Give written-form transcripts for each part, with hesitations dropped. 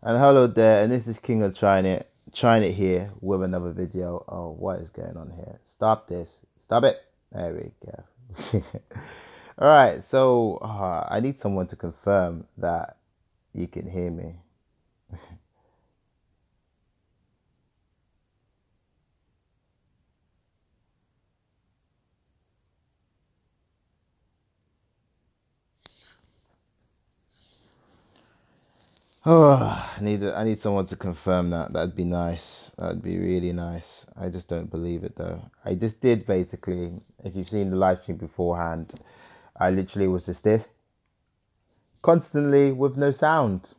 And hello there, and this is trying it here with another video. Oh, what is going on here? Stop this. Stop it. There we go. All right, so I need someone to confirm that you can hear me. Oh, I need someone to confirm that. That'd be nice. That'd be really nice. I just don't believe it though. I just did basically. If you've seen the live stream beforehand, I literally was just this constantly with no sound,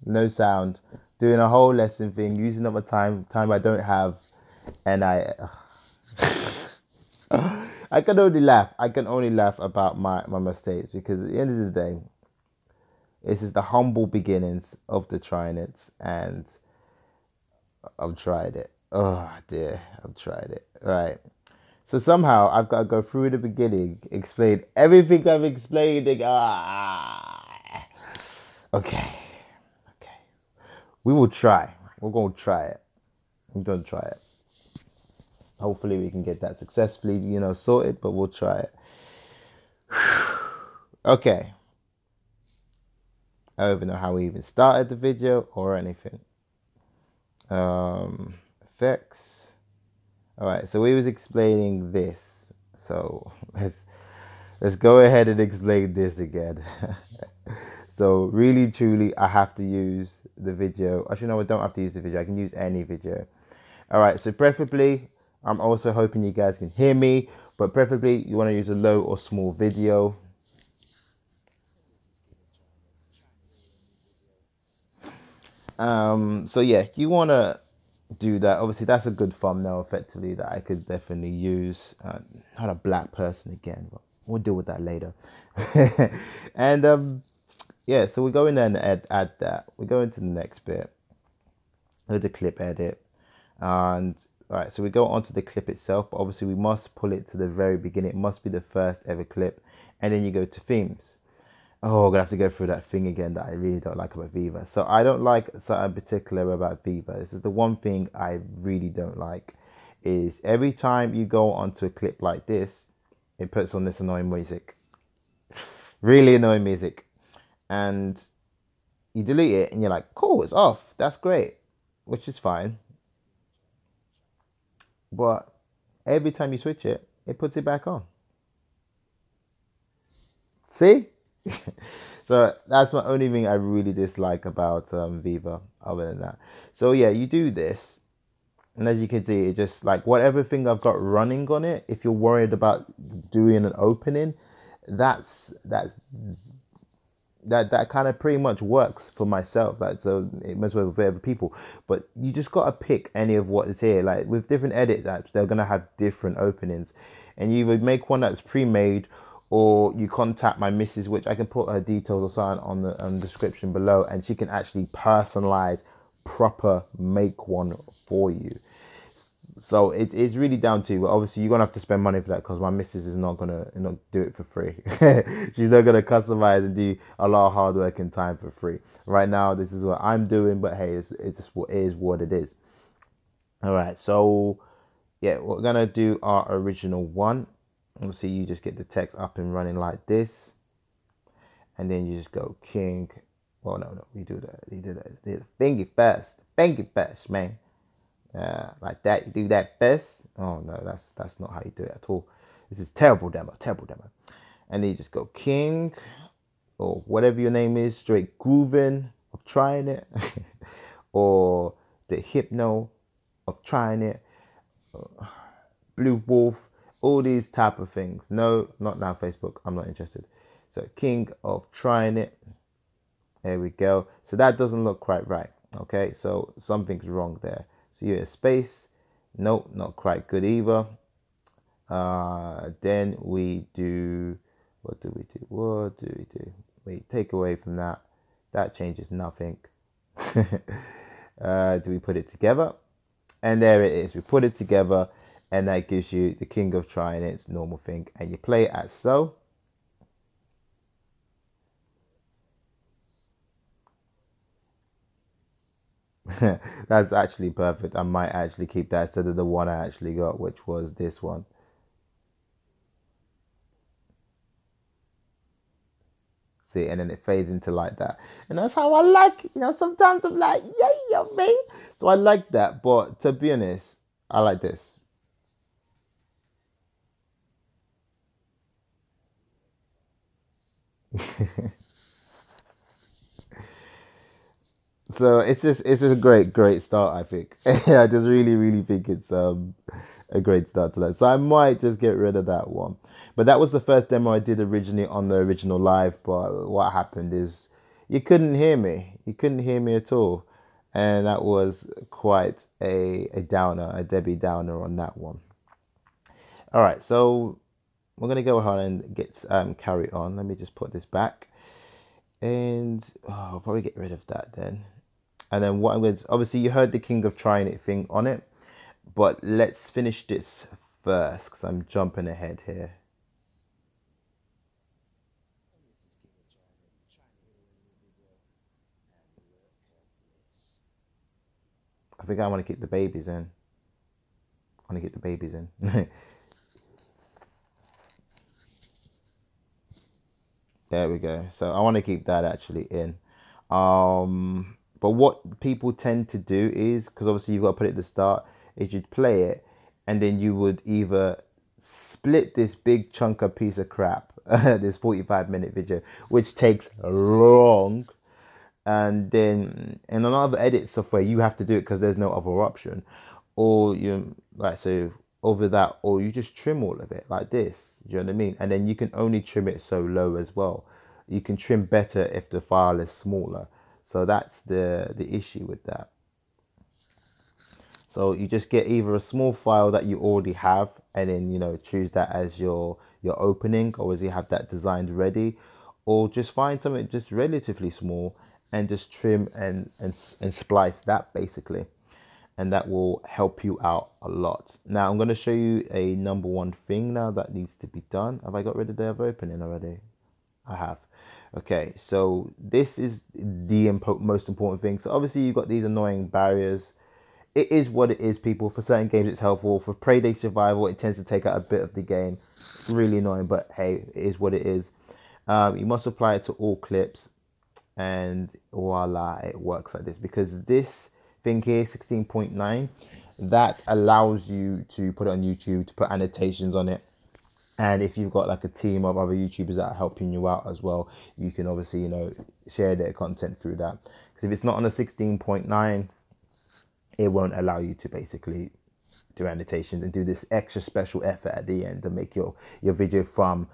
doing a whole lesson thing, using up my time I don't have, and I can only laugh. I can only laugh about my mistakes because at the end of the day, this is the humble beginnings of the Tryinits, and I've tried it. Oh dear, I've tried it. Right. So somehow I've got to go through the beginning, explain everything I've explained. Okay. Okay. We will try. We're going to try it. I'm going to try it. Hopefully we can get that successfully, sorted, but we'll try it. Okay. I don't even know how we even started the video or anything. Effects. All right, so we was explaining this. So let's go ahead and explain this again. So really, truly, I have to use the video. Actually, no, I don't have to use the video. I can use any video. All right, so preferably, I'm also hoping you guys can hear me, but preferably you want to use a low or small video. So yeah, you want to do that. Obviously, that's a good thumbnail, effectively, that I could definitely use. Not a black person again, but we'll deal with that later. And yeah, so we go in there and add that. We go into the next bit, go to clip edit, and all right, so we go onto the clip itself, but obviously we must pull it to the very beginning. It must be the first ever clip, and then you go to themes. Oh, I'm gonna have to go through that thing again that I really don't like about Viva. So I don't like something particular about Viva. This is the one thing I really don't like, is every time you go onto a clip like this, it puts on this annoying music. Really annoying music. And you delete it and you're like, cool, it's off. That's great. Which is fine. But every time you switch it, it puts it back on. See? So that's my only thing I really dislike about Viva, other than that. So yeah, you do this, and as you can see, it just like whatever thing I've got running on it, if you're worried about doing an opening, that kind of pretty much works for myself. Like, so it must work with other people, but you just got to pick any of what is here. Like with different edit apps, they're gonna have different openings, and you would make one that's pre-made, or you contact my missus, which I can put her details or something on the description below, and she can actually personalize, proper make one for you. So it's really down to you. But obviously you're gonna have to spend money for that, because my missus is not gonna do it for free. She's not gonna customize and do a lot of hard work and time for free. Right now, this is what I'm doing, but hey, it's just what it is. All right, so yeah, we're gonna do our original one. Obviously, you just get the text up and running like this, and then you just go King. Well, no, we do that. You do that. The finger first, man. Like that. You do that first. Oh no, that's not how you do it at all. This is terrible demo. And then you just go King, or whatever your name is, straight grooving of trying it, or the hypno of trying it, Blue Wolf, all these type of things. No, not now Facebook. I'm not interested. So King of Trying It. There we go. So that doesn't look quite right. Okay, so something's wrong there. So you're a space. Nope, not quite good either. Then we do, what do we do? We take away from that. That changes nothing. Do we put it together? And there it is. We put it together, and that gives you the Kingoftryinit's normal thing. And you play it as so. That's actually perfect. I might actually keep that instead of the one I actually got, which was this one. See, and then it fades into like that. And that's how I like, sometimes I'm like, yeah, man. So I like that. But to be honest, I like this. So it's just a great start, I think. I just really think it's a great start to that. So I might just get rid of that one. But that was the first demo I did originally on the original live, but what happened is you couldn't hear me. You couldn't hear me at all. And that was quite a downer, a Debbie Downer on that one. All right, so we're gonna go ahead and get carry on. Let me just put this back. And I'll probably get rid of that then. And then what I'm going to, obviously you heard the Kingoftryinit thing on it, but let's finish this first because I'm jumping ahead here. I think I want to keep the babies in. I want to keep the babies in. There we go. So I want to keep that actually in. But what people tend to do is, because obviously you've got to put it at the start, is you'd play it and then you would either split this big chunk of piece of crap, this 45-minute video, which takes long, and then in another edit software you have to do it because there's no other option, or you like so over that, or you just trim all of it like this. Do you know what I mean? And then you can only trim it so low as well. You can trim better if the file is smaller. So that's the issue with that. So you just get either a small file that you already have, and then choose that as your opening, or as you have that designed ready, or just find something just relatively small and just trim and splice that basically, and that will help you out a lot. Now I'm going to show you a number one thing now that needs to be done. Have I got rid of the other opening already? I have. Okay, so this is the most important thing. So obviously you've got these annoying barriers. It is what it is, people. For certain games it's helpful. For Payday Survival it tends to take out a bit of the game. It's really annoying, but hey, it is what it is. You must apply it to all clips, and voila, it works like this, because this thing here, 16.9, that allows you to put it on YouTube, to put annotations on it. And if you've got like a team of other YouTubers that are helping you out as well, you can obviously share their content through that. Because if it's not on a 16.9, it won't allow you to basically do annotations and do this extra special effort at the end to make your video from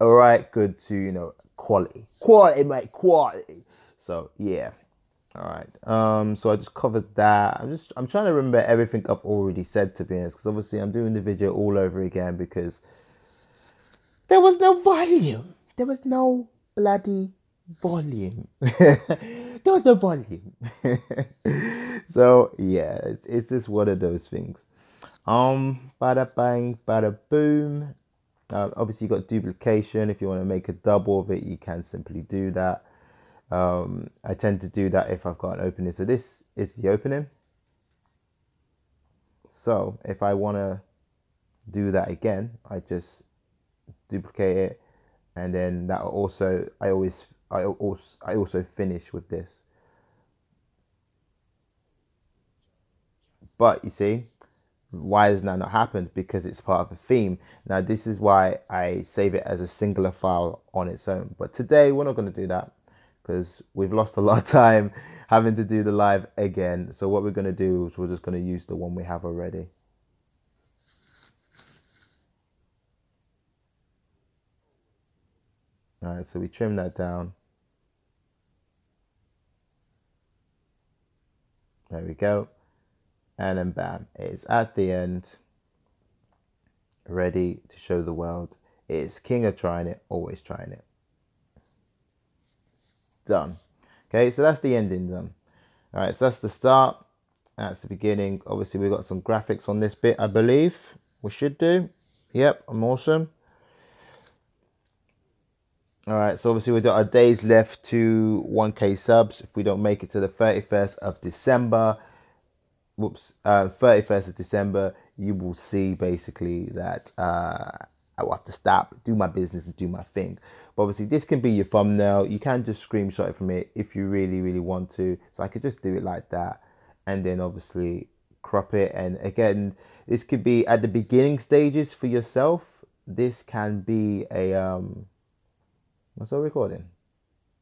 all right good to quality, mate, quality. So yeah. All right. So I just covered that. I'm trying to remember everything I've already said, to be honest, because obviously I'm doing the video all over again because there was no volume. There was no bloody volume. There was no volume. So yeah, it's just one of those things. Bada bang, bada boom. Obviously, you got duplication. If you want to make a double of it, you can simply do that. I tend to do that if I've got an opening. So this is the opening. So if I want to do that again, I just duplicate it, and then that also I also finish with this. But you see, why has that not happened? Because it's part of the theme. Now this is why I save it as a singular file on its own. But today we're not going to do that because we've lost a lot of time having to do the live again. So what we're going to do is we're just going to use the one we have already. All right, so we trim that down. There we go. And then bam, it's at the end, ready to show the world. It's Kingoftryinit, always trying it. Done. Okay, so that's the ending done. All right, so that's the start. That's the beginning. Obviously, we've got some graphics on this bit, I believe. We should do. Yep, I'm awesome. All right, so obviously we've got our days left to 1K subs. If we don't make it to the 31st of December, whoops, 31st of December, you will see basically that I will have to stop, do my business and do my thing. But obviously this can be your thumbnail. You can just screenshot it from it if you really, really want to. So I could just do it like that and then obviously crop it. And again, this could be at the beginning stages for yourself. This can be a, what's I recording?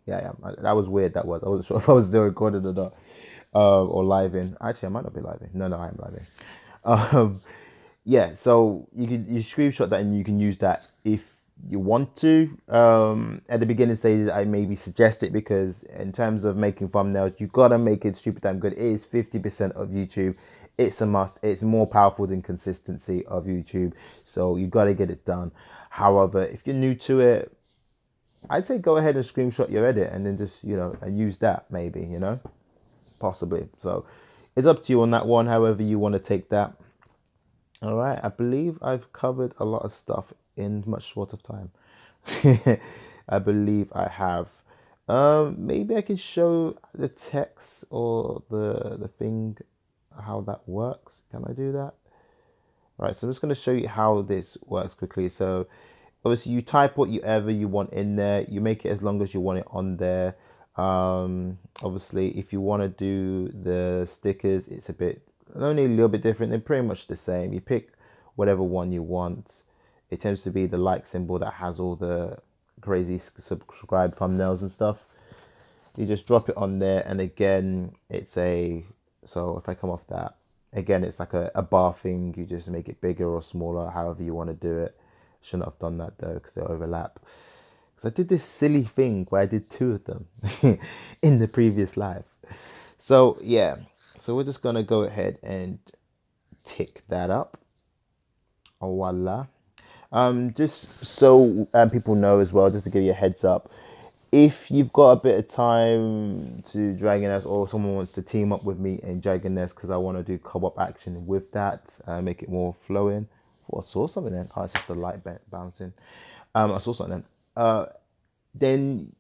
Yeah, yeah, that was weird. That was. I wasn't sure if I was still recording or not, or live in. Actually, I might not be live in. No, no, I am live in. Yeah, so you screenshot that and you can use that if you want to. At the beginning stages, I maybe suggest it because in terms of making thumbnails, you gotta make it super damn good. It is 50% of YouTube. It's a must. It's more powerful than consistency of YouTube, so you gotta get it done. However, if you're new to it, I'd say go ahead and screenshot your edit and then just, and use that maybe, possibly. So it's up to you on that one, however you want to take that. All right. I believe I've covered a lot of stuff in much shorter time. I believe I have. Maybe I can show the text or the thing, how that works. Can I do that? All right. So I'm just going to show you how this works quickly. So obviously you type whatever you want in there, you make it as long as you want it on there. Obviously if you want to do the stickers, it's only a little bit different. They're pretty much the same. You pick whatever one you want. It tends to be the like symbol that has all the crazy subscribe thumbnails and stuff. You just drop it on there, and again so if I come off that, again it's like a bar thing. You just make it bigger or smaller, however you want to do it. Shouldn't have done that though because they overlap. Because I did this silly thing where I did two of them in the previous live. So yeah, so we're just gonna go ahead and tick that up. Oh, voila. Just so people know as well, just to give you a heads up, if you've got a bit of time to Dragon Nest or someone wants to team up with me in Dragon Nest because I want to do co-op action with that, make it more flowing. Oh, I saw something then. Oh, it's just the light bouncing. I saw something then. Then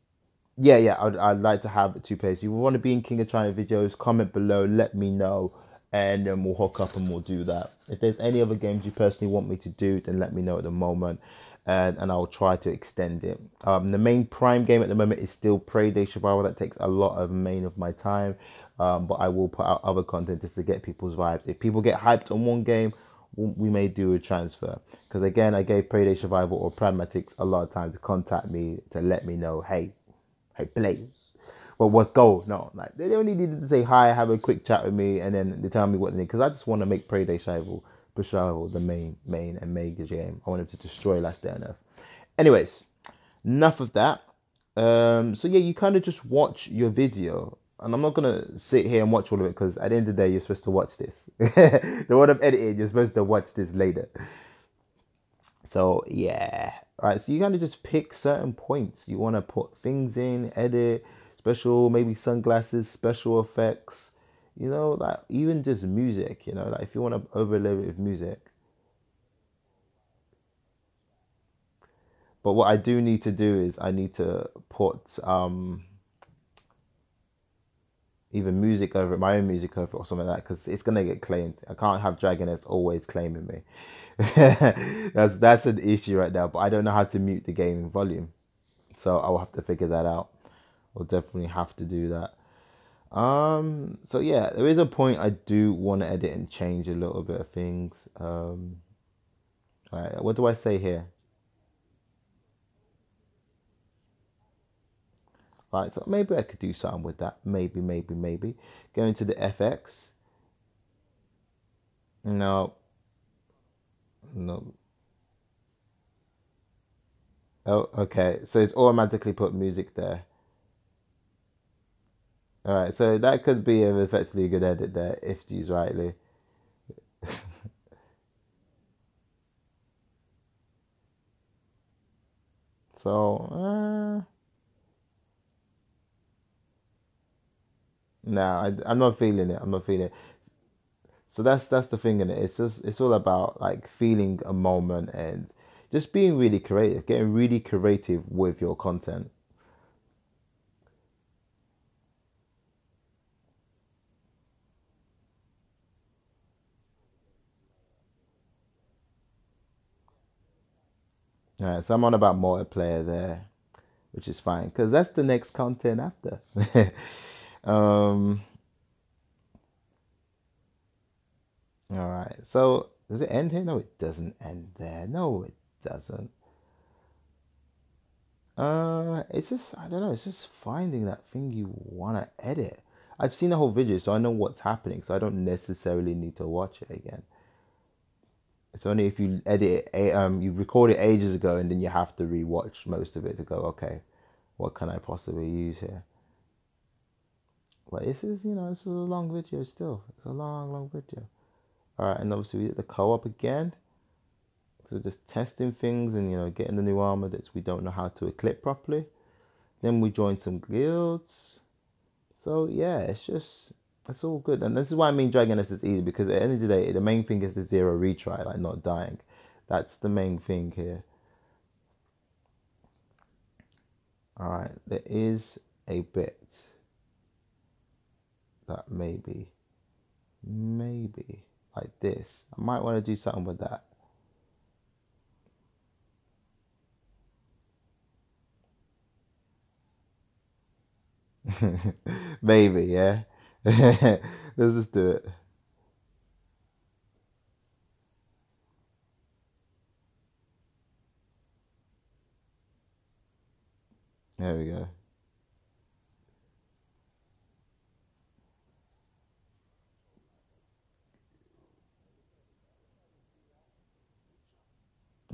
yeah, I'd like to have two players. If you want to be in Kingoftryinit videos, comment below, let me know, and then we'll hook up and we'll do that. If there's any other games you personally want me to do, then let me know at the moment, and I'll try to extend it. The main prime game at the moment is still Prey Day Survival. That takes a lot of my time, but I will put out other content just to get people's vibes. If people get hyped on one game, we may do a transfer, because again, I gave Prey Day Survival or Pragmatics a lot of time to contact me to let me know, hey players, well, what's goal? No, like they only needed to say hi, have a quick chat with me, and then they tell me what they need, because I just want to make Prey Day Survival the main and major game. I wanted to destroy Last Day on Earth. Anyways, enough of that. So yeah, you kind of just watch your video, and I'm not gonna sit here and watch all of it because at the end of the day, you're supposed to watch this. The one I'm editing, you're supposed to watch this later. So yeah, all right. So you kind of just pick certain points you want to put things in, edit, special, maybe sunglasses, special effects. Like even just music. Like if you want to overlay it with music. But what I do need to do is I need to put either music over it, my own music over it, or something like that, because it's gonna get claimed. I can't have Dragoness always claiming me. That's an issue right now. But I don't know how to mute the gaming volume, so I'll have to figure that out. We'll definitely have to do that. So yeah, there is a point I do want to edit and change a little bit of things. Right, what do I say here? Right, so maybe I could do something with that. Maybe. Go into the FX. No, no. Oh, okay. So it's automatically put music there. All right, so that could be effectively a good edit there if used rightly. So, no, I'm not feeling it. I'm not feeling it. So that's the thing in it. It's all about like feeling a moment and just being really creative, getting really creative with your content. All right, so I'm on about multiplayer there, which is fine because that's the next content after. um, all right, so does it end here? No, it doesn't end there. No, it doesn't. It's just I don't know. It's just finding that thing you wanna edit. I've seen the whole video, so I know what's happening. So I don't necessarily need to watch it again. It's only if you edit it, you record it ages ago, and then you have to rewatch most of it to go, okay, what can I possibly use here? But this is, this is a long video still. It's a long, long video. All right, and obviously we did the co-op again. So just testing things and, getting the new armor that we don't know how to equip properly. Then we joined some guilds. So yeah, it's all good. And this is why I mean Dragon S is easy, because at the end of the day, the main thing is the zero retry, like not dying. That's the main thing here. All right, there is a bit that maybe like this. I might want to do something with that. Maybe, yeah. Let's just do it. There we go.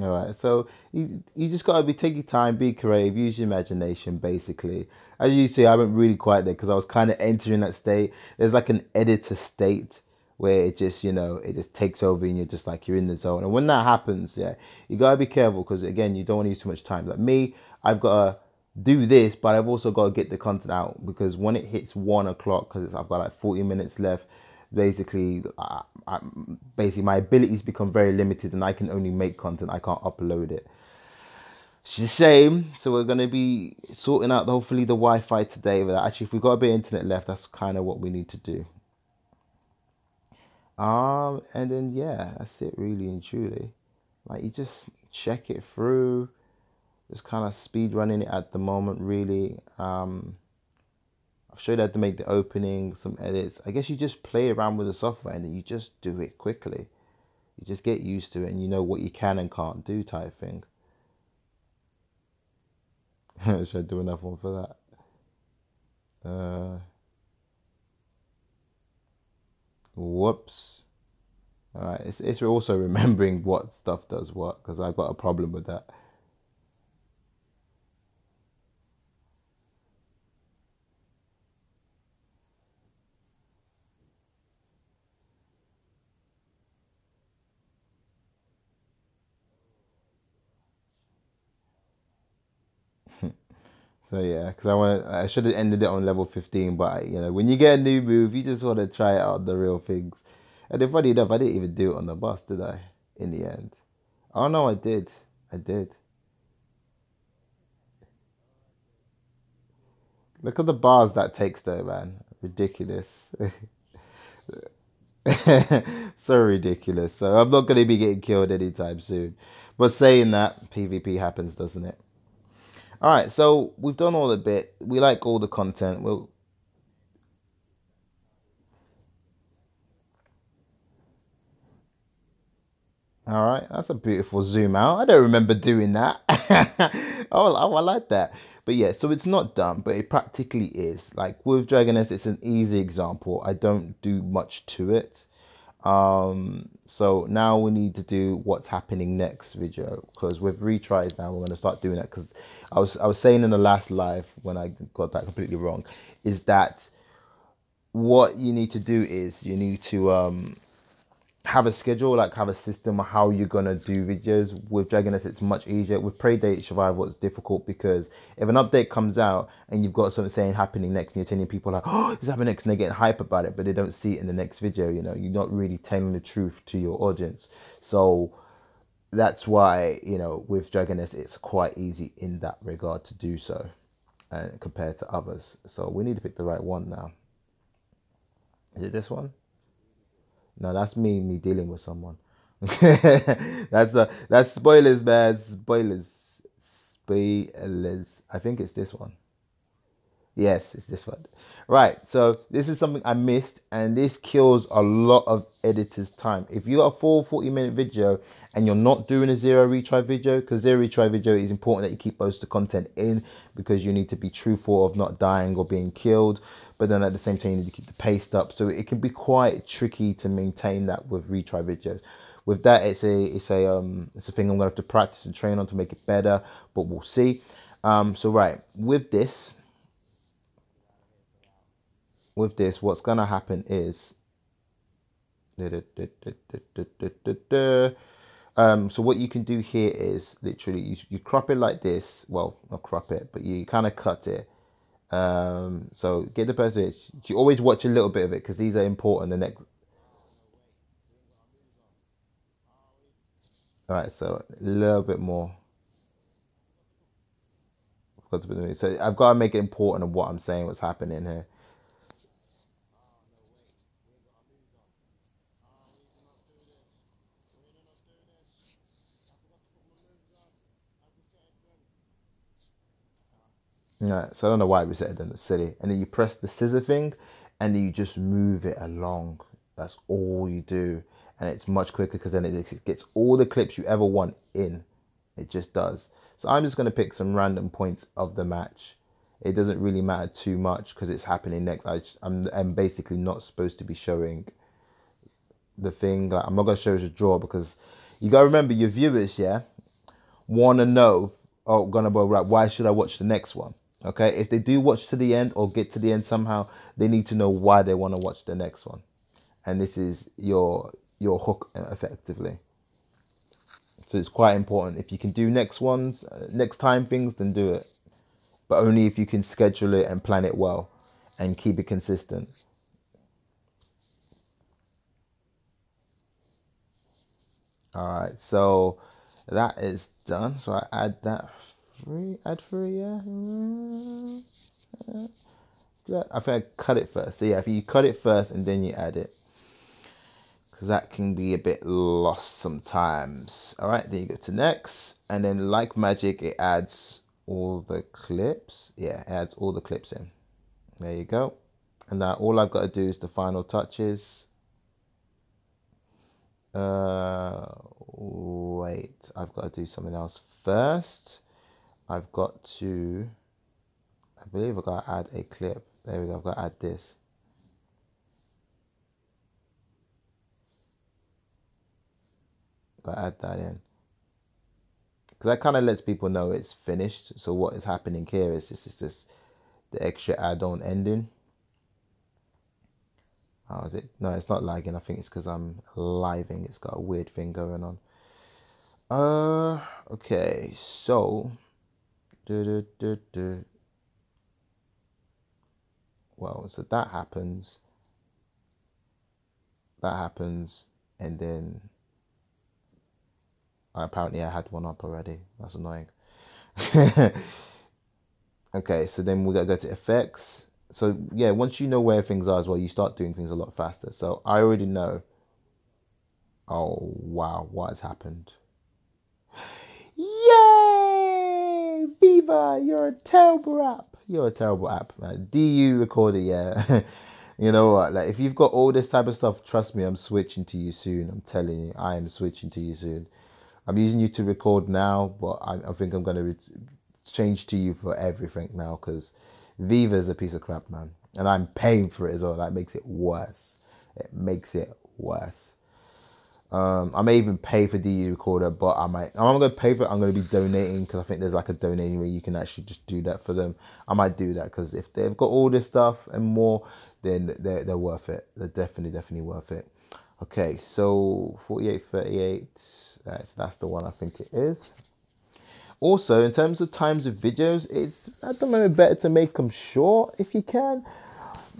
All right, so you just gotta take your time, be creative, use your imagination. Basically, as you see, I haven't really quite there because I was kind of entering that state. There's like an editor state where it just it just takes over and you're just like you're in the zone. And when that happens, yeah, you gotta be careful because again, you don't want to use too much time. Like me, I've gotta do this, but I've also got to get the content out because when it hits 1 o'clock, because I've got like 40 minutes left. Basically, basically my abilities become very limited, and I can only make content. I can't upload it. It's a shame. So we're gonna be sorting out hopefully the Wi-Fi today. But actually, if we've got a bit of internet left, that's kind of what we need to do. And then yeah, that's it really and truly. Like you just check it through. Just kind of speed running it at the moment, really. I've showed you how to make the opening, some edits. I guess you just play around with the software and then you just do it quickly. You just get used to it and you know what you can and can't do type thing. Should I do another one for that? Whoops. Alright, it's also remembering what stuff does what, because I've got a problem with that. So yeah, because I should have ended it on level 15, but when you get a new move, you just want to try out the real things. And then funny enough, I didn't even do it on the boss, did I? In the end. Oh no, I did. I did. Look at the bars that takes though, man. Ridiculous. So ridiculous. So I'm not going to be getting killed anytime soon. But saying that, PvP happens, doesn't it? All right, so we've done all the bit. We like all the content. All right, that's a beautiful zoom out. I don't remember doing that. I like that. But yeah, so it's not done, but it practically is. Like with Dragoness, it's an easy example. I don't do much to it. So now we need to do what's happening next video, because with retries now we're going to start doing that, because I was saying in the last live when I got that completely wrong, is that what you need to do is you need to have a schedule, like have a system of how you're gonna do videos. With Dragoness, it's much easier. With Predate Survival, it's difficult because if an update comes out and you've got something saying happening next, and you're telling people like, "Oh, this is happening next," and they're getting hype about it, but they don't see it in the next video. You're not really telling the truth to your audience. So that's why with Dragoness, it's quite easy in that regard to do so, compared to others. So we need to pick the right one now. Is it this one? No, that's me dealing with someone. That's spoilers, man. Spoilers. be Liz. I think it's this one. Yes, it's this one. Right, so this is something I missed, and this kills a lot of editors' time. If you got a full 40-minute video and you're not doing a zero retry video, because zero retry video is important that you keep most of the content in, because you need to be truthful of not dying or being killed, but then at the same time you need to keep the pace up. So it can be quite tricky to maintain that with retry videos. With that, it's a thing I'm gonna have to practice and train on to make it better, but we'll see. So right, with this, what's gonna happen is, so what you can do here is literally you crop it like this. Well, not crop it, but you kind of cut it. So get the percentage. You always watch a little bit of it because these are important. The next. All right, so a little bit more. So I've got to make it important of what I'm saying, what's happening here. Yeah, so I don't know why I reset it, then it's silly. And then you press the scissor thing and then you just move it along. That's all you do. And it's much quicker because then it gets all the clips you ever want in. It just does. So I'm just going to pick some random points of the match. It doesn't really matter too much because it's happening next. I'm basically not supposed to be showing the thing. Like, I'm not going to show you the draw because you got to remember your viewers, yeah, want to know, oh, gonna go right, why should I watch the next one? Okay, if they do watch to the end or get to the end somehow, they need to know why they want to watch the next one, and this is your hook effectively. So it's quite important. If you can do next time things, then do it, but only if you can schedule it and plan it well and keep it consistent. All right, so that is done. So I add that add free, yeah. I think I cut it first. So yeah, if you cut it first and then you add it, because that can be a bit lost sometimes. All right, then you go to next, and then like magic, it adds all the clips. Yeah, it adds all the clips in. There you go. And now all I've got to do is the final touches. Wait, I've got to do something else first. I've got to, I believe I've got to add a clip. There we go, I've got to add this. Got to add that in. Because that kind of lets people know it's finished. So what is happening here is this the extra add-on ending. How is it? No, it's not lagging. I think it's because I'm living. It's got a weird thing going on. Okay, so well, so that happens, and then apparently I had one up already. That's annoying. Okay, so then we gotta go to effects. So yeah, once you know where things are as well, you start doing things a lot faster. So I already know. Oh wow, what has happened? Yay! Viva, you're a terrible app. You're a terrible app, man. DU recorder, yeah. You know what? Like, if you've got all this type of stuff, trust me, I'm switching to you soon. I'm telling you, I am switching to you soon. I'm using you to record now, but I think I'm going to change to you for everything now because Viva is a piece of crap, man. And I'm paying for it as well. That makes it worse. It makes it worse. I may even pay for DU recorder, but I'm going to pay for it. I'm going to be donating because I think there's like a donating where you can actually just do that for them. I might do that because if they've got all this stuff and more, then they're worth it. They're definitely worth it. Okay, so 4838. That's the one I think it is. Also, in terms of times of videos, it's at the moment better to make them short if you can.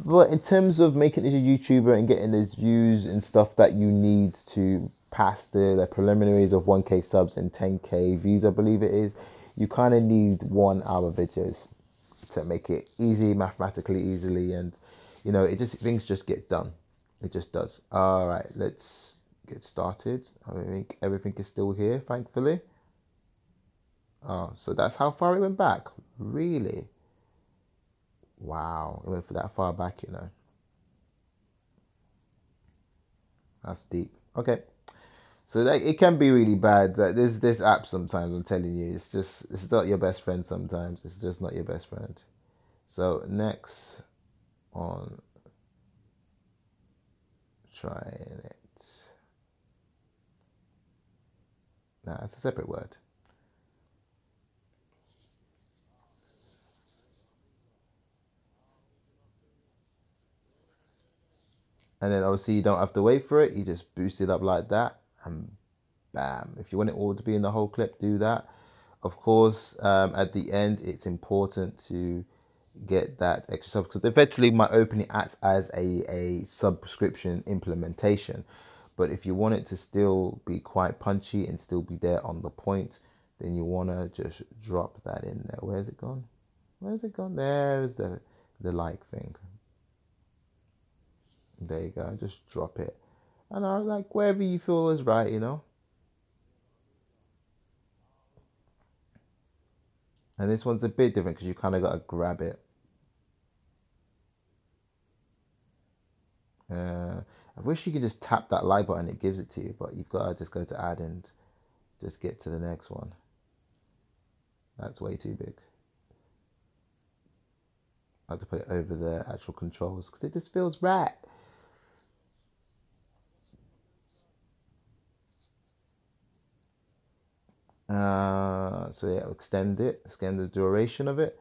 But in terms of making it as a YouTuber and getting those views and stuff that you need to pass the preliminaries of 1K subs and 10K views, I believe it is, you kind of need 1 hour videos to make it easy, mathematically easily, and you know, things just get done. It just does. All right, let's get started. I think everything is still here, thankfully. Oh, so that's how far it went back. Really? Wow, it went for that far back, you know. That's deep. Okay. So that it can be really bad. That this app sometimes, I'm telling you, it's not your best friend sometimes. It's just not your best friend. So next on trying it. Nah, it's a separate word. And then obviously you don't have to wait for it. You just boost it up like that, and bam. If you want it all to be in the whole clip, do that. Of course, at the end, it's important to get that extra sub because eventually my opening acts as a subscription implementation. But if you want it to still be quite punchy and still be there on the point, then you want to just drop that in there. Where's it gone? Where's it gone? There's the like thing. There you go. Just drop it. And I like wherever you feel is right, you know. And this one's a bit different because you kind of got to grab it. I wish you could just tap that like button, it gives it to you, but you've got to just go to add and just get to the next one. That's way too big. I have to put it over the actual controls because it just feels right. So yeah, extend the duration of it.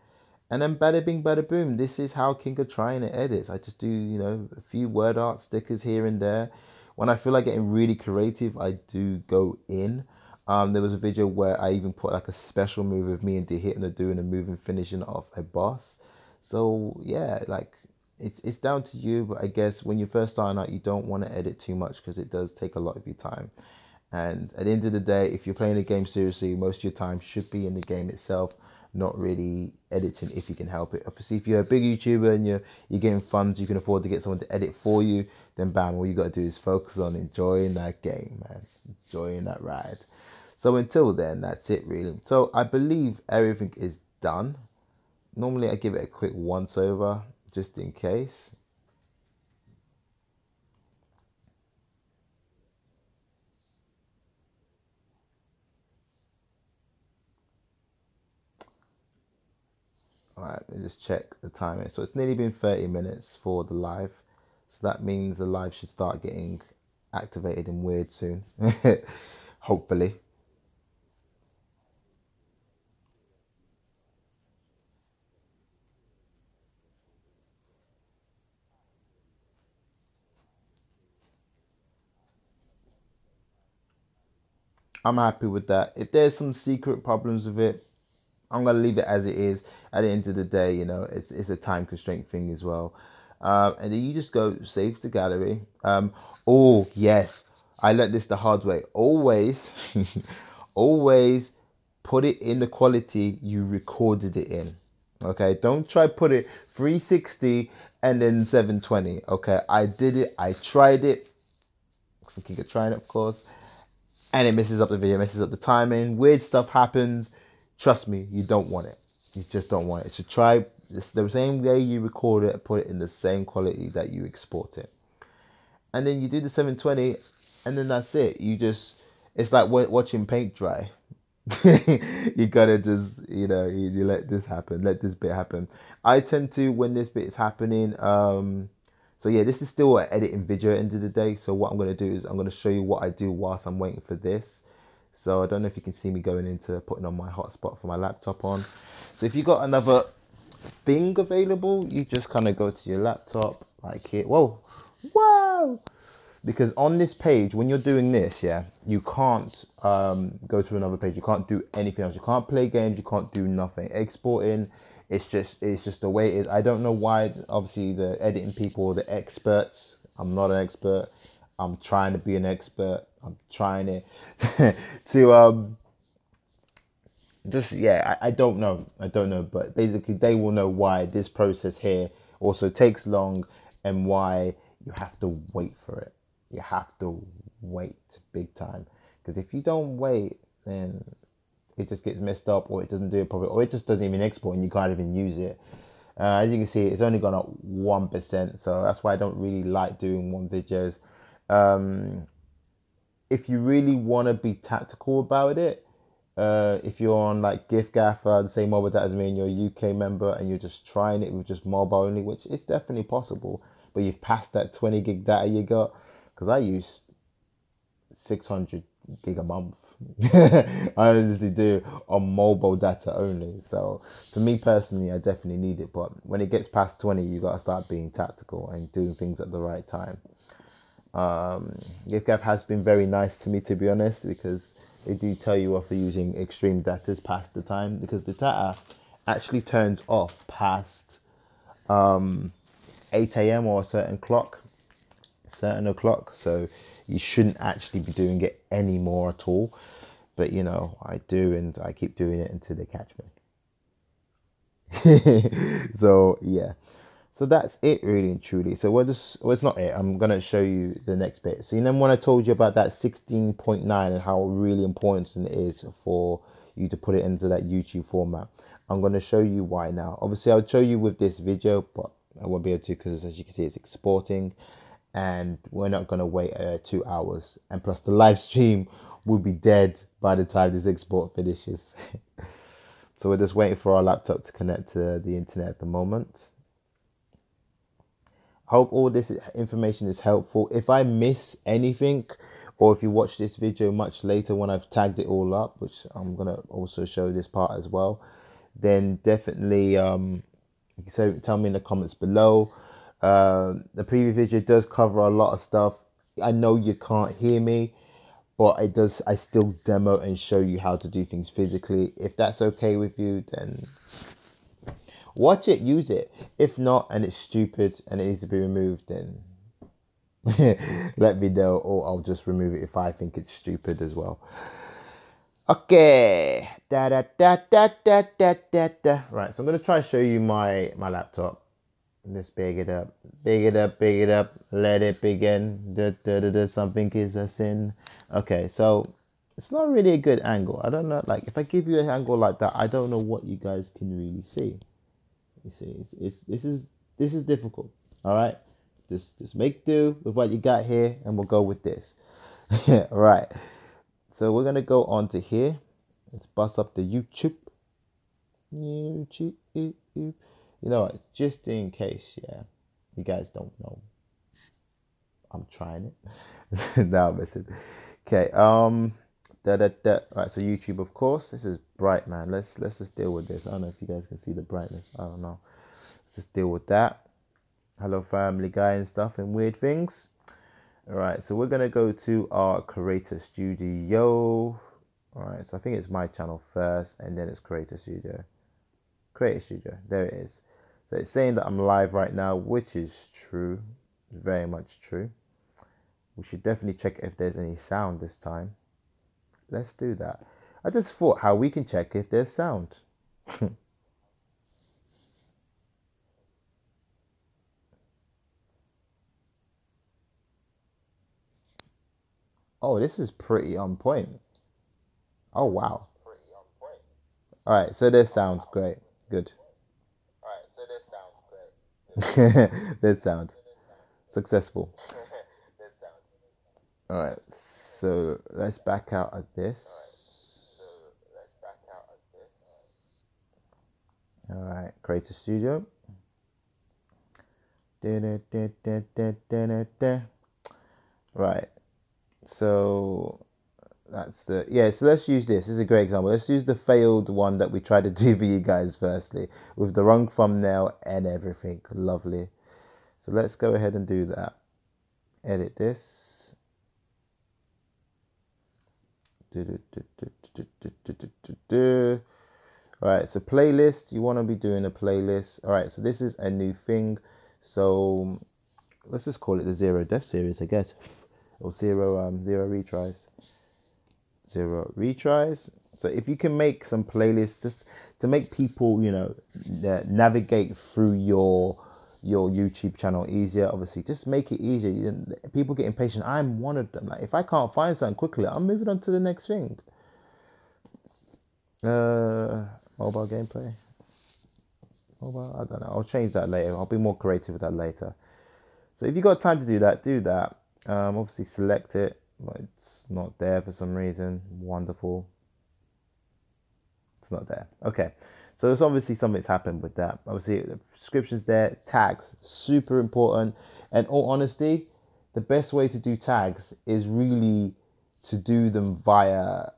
And then bada bing, bada boom. This is how Kingoftryinit edits. I just do, a few word art stickers here and there. When I feel like getting really creative, I do go in. There was a video where I even put like a special move of me and D hitting the doing a move and finishing off a boss. So yeah, like it's down to you. But I guess when you're first starting out, you don't want to edit too much because it does take a lot of your time. And at the end of the day, if you're playing the game seriously, most of your time should be in the game itself, not really editing if you can help it. Obviously, if you're a big YouTuber and you're getting funds, you can afford to get someone to edit for you, then bam, all you got to do is focus on enjoying that game, man. Enjoying that ride. So until then, that's it really. So I believe everything is done. Normally I give it a quick once over just in case. All right, let me just check the timing. So it's nearly been 30 minutes for the live. So that means the live should start getting activated and weird soon. Hopefully. I'm happy with that. If there's some secret problems with it, I'm gonna leave it as it is. At the end of the day, it's a time constraint thing as well. And then you just go save the gallery. Oh yes, I learned this the hard way. Always, always put it in the quality you recorded it in. Okay, don't try put it 360 and then 720. Okay, I did it. I tried it. I keep trying it, of course, and it messes up the video, messes up the timing. Weird stuff happens. Trust me, you don't want it. You just don't want it. So try this, the same way you record it, put it in the same quality that you export it, and then you do the 720, and then that's it. It's like watching paint dry. You gotta just you let this happen, let this bit happen. I tend to, when this bit is happening, so yeah, this is still an editing video at the end of the day. So what I'm going to do is I'm going to show you what I do whilst I'm waiting for this. So I don't know if you can see me going into putting on my hotspot for my laptop on. So if you got another thing available, you just kind of go to your laptop like here. Whoa, wow. Because on this page, when you're doing this, yeah, you can't go to another page. You can't do anything else. You can't play games. You can't do nothing. Exporting, it's just the way it is. I don't know why. Obviously, the editing people, the experts. I'm not an expert. I'm trying to be an expert. I'm trying it to just yeah. I don't know. I don't know. But basically, they will know why this process here also takes long and why you have to wait for it. You have to wait big time, because if you don't wait, then it just gets messed up, or it doesn't do it properly, or it just doesn't even export and you can't even use it. As you can see, it's only gone up 1%, so that's why I don't really like doing one videos. If you really want to be tactical about it, if you're on like Gift Gaffer, the same mobile data as me, and you're a UK member and you're just trying it with just mobile only, which is definitely possible, but you've passed that 20 gig data you got, because I use 600 gig a month. I honestly do, on mobile data only. So for me personally, I definitely need it, but when it gets past 20, you got to start being tactical and doing things at the right time. GiftGaff has been very nice to me, to be honest, because they do tell you off for using extreme data past the time, because the data actually turns off past 8 a.m. or a certain o'clock, so you shouldn't actually be doing it anymore at all. But you know, I do, and I keep doing it until they catch me. So yeah, so that's it, really and truly. So well, it's not it. I'm gonna show you the next bit. So you know, when I told you about that 16.9 and how really important it is for you to put it into that YouTube format, I'm gonna show you why now. Obviously, I'll show you with this video, but I won't be able to, because as you can see, it's exporting, and we're not gonna wait 2 hours, and plus the live stream will be dead by the time this export finishes. So we're just waiting for our laptop to connect to the internet at the moment. Hope all this information is helpful. If I miss anything, or if you watch this video much later when I've tagged it all up, which I'm gonna also show this part as well, then definitely so tell me in the comments below. The previous video does cover a lot of stuff. I know you can't hear me, but I still demo and show you how to do things physically. If that's okay with you, then watch it, use it. If not, and it's stupid and it needs to be removed, then let me know, or I'll just remove it if I think it's stupid as well. Okay. Right, so I'm gonna try and show you my laptop. Let's big it up, let it begin. Something is a sin. Okay, so it's not really a good angle. I don't know, like if I give you an angle like that, I don't know what you guys can really see. You see, this is difficult. All right, just make do with what you got here, and we'll go with this. All right, so we're gonna go on to here. Let's bust up the YouTube. You know what, just in case, yeah, you guys don't know, I'm trying it. No, I'm missing. Okay, All right, so YouTube, of course. This is bright, man. Let's just deal with this. I don't know if you guys can see the brightness. I don't know. Let's just deal with that. Hello, Family Guy and stuff and weird things. All right, so we're gonna go to our Creator Studio. All right, so I think it's my channel first, and then it's Creator Studio. Creator Studio, there it is. So it's saying that I'm live right now, which is true, very much true. We should definitely check if there's any sound this time. Let's do that. I just thought how we can check if there's sound. Oh, this is pretty on point. Oh, wow. All right, so there's sound. Great. Good. There's sound. Successful. All right, so let's back out of this. All right, Creator Studio. Right, so that's the, yeah, so let's use this. This is a great example. Let's use the failed one that we tried to do for you guys firstly, with the wrong thumbnail and everything. Lovely. So let's go ahead and do that. Edit this. All right, so playlist, you want to be doing a playlist. All right, so this is a new thing. So let's just call it the Zero Death series, I guess, or zero retries. Zero retries. So if you can make some playlists just to make people, you know, navigate through your YouTube channel easier, obviously just make it easier. People get impatient. I'm one of them. Like if I can't find something quickly, I'm moving on to the next thing. Mobile gameplay. Mobile. I don't know. I'll change that later. I'll be more creative with that later. So if you got time to do that, do that. Obviously select it, but it's not there for some reason. Wonderful. It's not there. Okay. So there's obviously something's happened with that. Obviously the description's there. Tags, super important. And all honesty, the best way to do tags is really to do them via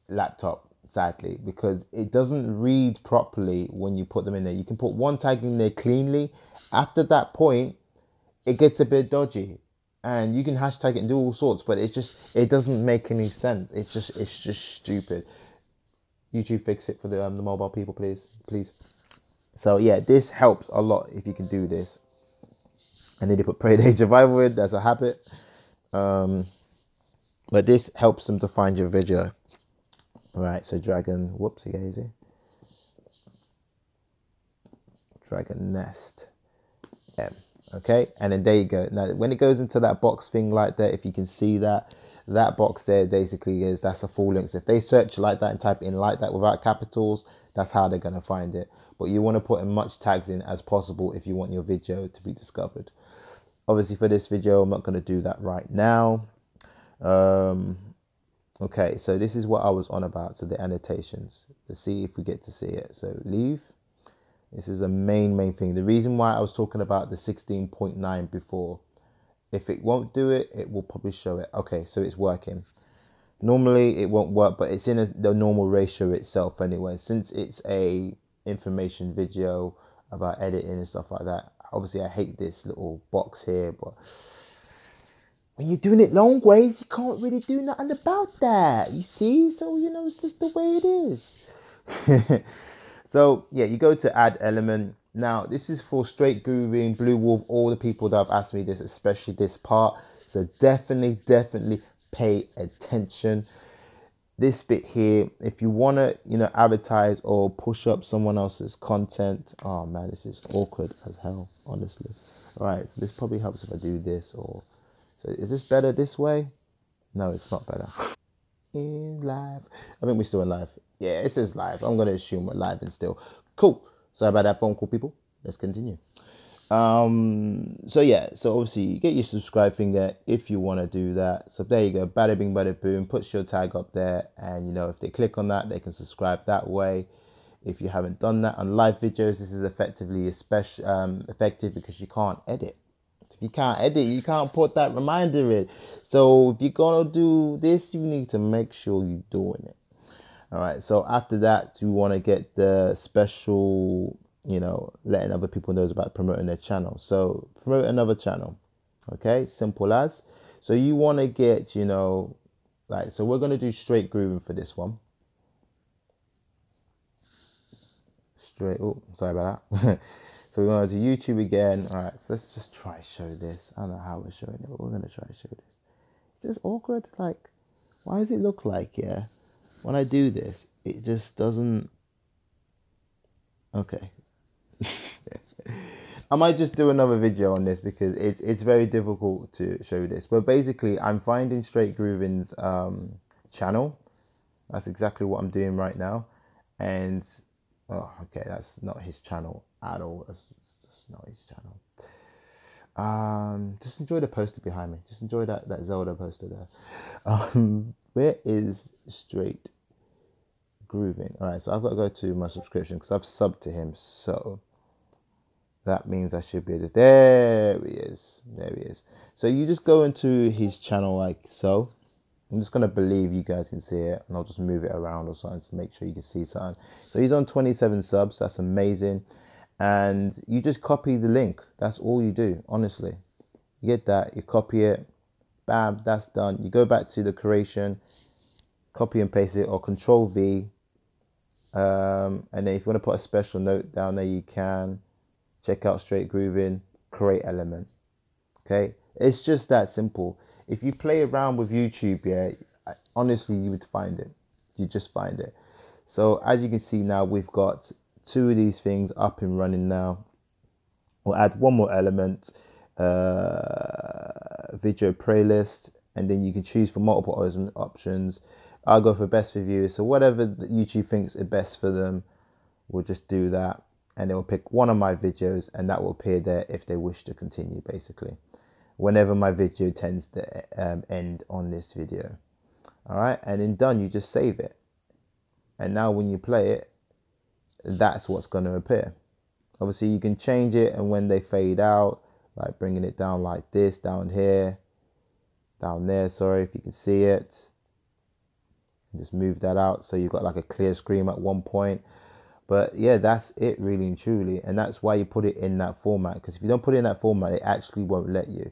laptop, sadly, because it doesn't read properly when you put them in there. You can put one tag in there cleanly. After that point, it gets a bit dodgy, and you can hashtag it and do all sorts, but it doesn't make any sense. It's just stupid. YouTube, fix it for the mobile people, please. So yeah, this helps a lot if you can do this. I need to put Payday Survival in. That's a habit. But this helps them to find your video. Right, so Dragon, whoopsie daisy. Dragon Nest M. Okay, and then there you go. Now, when it goes into that box thing like that, if you can see that, that box there basically is, that's a full link. So if they search like that and type in like that without capitals, that's how they're going to find it. But you want to put as much tags in as possible if you want your video to be discovered. Obviously for this video, I'm not going to do that right now. Okay, so this is what I was on about. So the annotations, let's see if we get to see it. So leave. This is a main thing. The reason why I was talking about the 16.9 before, if it won't do it, it will probably show it. Okay, so it's working. Normally it won't work, but it's in the normal ratio itself anyway. Since it's a information video about editing and stuff like that, obviously I hate this little box here, but when you're doing it long ways, you can't really do nothing about that, you see? So, you know, it's just the way it is. So yeah, you go to add element. Now this is for straight grooving, Blue Wolf, all the people that have asked me this, especially this part. So definitely pay attention. This bit here, if you want to, you know, advertise or push up someone else's content. Oh man, this is awkward as hell, honestly. All right, so this probably helps if I do this. Or so is this better this way? No, it's not better. In live. I think we're still in live. Yeah, it says live. I'm gonna assume we're live and still. Cool. Sorry about that phone call, people. Let's continue. So yeah, so obviously you get your subscribe finger if you want to do that. So there you go, bada bing bada boom, puts your tag up there, and you know, if they click on that, they can subscribe that way. If you haven't done that on live videos, this is effectively effective because you can't edit. If you can't edit, you can't put that reminder in. So if you're gonna do this, you need to make sure you're doing it. All right, so after that, you want to get the special, you know, letting other people know about promoting their channel. So promote another channel. Okay, simple as. So you want to get, you know, like, so we're going to do straight grooving for this one. Straight, oh, sorry about that. So we're going to do YouTube again. All right, so let's just try show this. I don't know how we're showing it, but we're going to try show this. It's just awkward. Like, why does it look like, yeah, when I do this, it just doesn't. Okay. I might just do another video on this because it's very difficult to show this. But basically, I'm finding Straight Grooving's channel. That's exactly what I'm doing right now. And, oh, okay, that's not his channel at all. It's just not his channel. Just enjoy the poster behind me. Just enjoy that Zelda poster there. Where is Straight Grooving? All right, so I've got to go to my subscription because I've subbed to him. So that means I should be able to, there he is. So you just go into his channel like so. I'm just going to believe you guys can see it, and I'll just move it around or something to make sure you can see something. So he's on 27 subs. That's amazing. And you just copy the link. That's all you do, honestly. You get that, you copy it, bam, that's done. You go back to the creation, copy and paste it, or Control V. And then if you want to put a special note down there, you can. Check out Straight Grooving, create element. Okay, it's just that simple. If you play around with YouTube, yeah, honestly, you would find it. You just find it. So as you can see now, we've got 2 of these things up and running now. We'll add one more element, video playlist, and then you can choose for multiple options. I'll go for best for viewers. So whatever YouTube thinks is best for them, we'll just do that. And they'll pick one of my videos and that will appear there if they wish to continue, basically. Whenever my video tends to end on this video. All right, and then done, you just save it. And now when you play it, that's what's going to appear. Obviously, you can change it, and when they fade out, like bringing it down like this, down here, down there, sorry, if you can see it. Just move that out so you've got like a clear screen at one point. But yeah, that's it really and truly. And that's why you put it in that format, because if you don't put it in that format, it actually won't let you.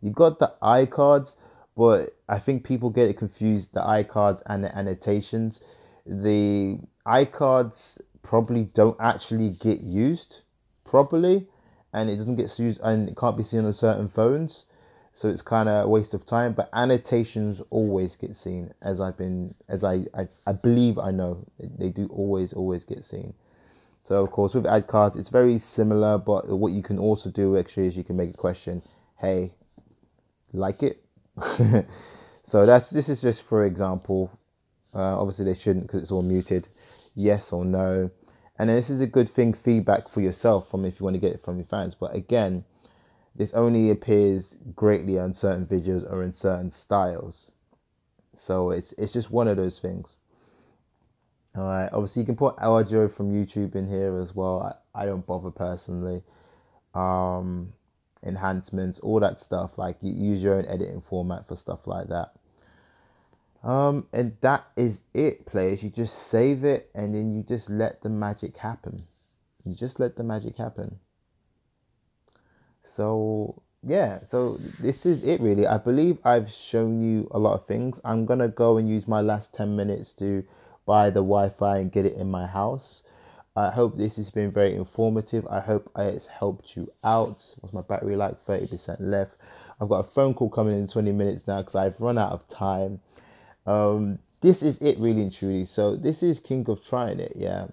You got the iCards, but I think people get it confused, the iCards and the annotations. The iCards probably don't actually get used properly, and it doesn't get used, and it can't be seen on certain phones, so it's kind of a waste of time. But annotations always get seen, as I believe, I know they do always get seen. So of course with ad cards it's very similar, but what you can also do actually is you can make a question, hey, like it? So this is just for example. Obviously they shouldn't, because it's all muted. Yes or no. And then this is a good thing, feedback for yourself, from if you want to get it from your fans. But again, this only appears greatly on certain videos or in certain styles. So it's just one of those things. All right. Obviously, you can put audio from YouTube in here as well. I don't bother personally. Enhancements, all that stuff. Like, you use your own editing format for stuff like that. And that is it, players. You just save it, and then you just let the magic happen. You just let the magic happen. So yeah, so this is it really. I believe I've shown you a lot of things. I'm gonna go and use my last 10 minutes to buy the Wi-Fi and get it in my house. I hope this has been very informative. I hope it's helped you out. What's my battery like? 30% left. I've got a phone call coming in 20 minutes now because I've run out of time. This is it really and truly. So this is Kingoftryinit, yeah.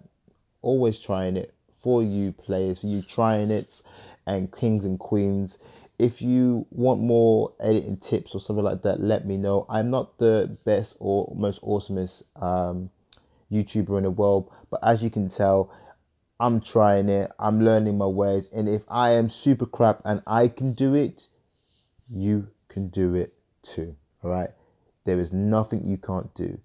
Always trying it for you players, for you trying it and kings and queens. If you want more editing tips or something like that, let me know. I'm not the best or most awesomest YouTuber in the world, but as you can tell, I'm trying it. I'm learning my ways, and if I am super crap and I can do it, you can do it too. All right. There is nothing you can't do.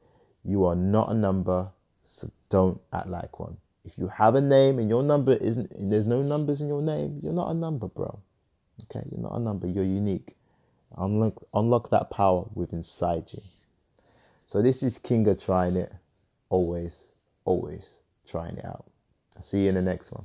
You are not a number, so don't act like one. If you have a name and your number isn't, and there's no numbers in your name, you're not a number, bro. Okay, you're not a number. You're unique. Unlock that power within inside you. So this is Kingoftryinit. Always trying it out. I'll see you in the next one.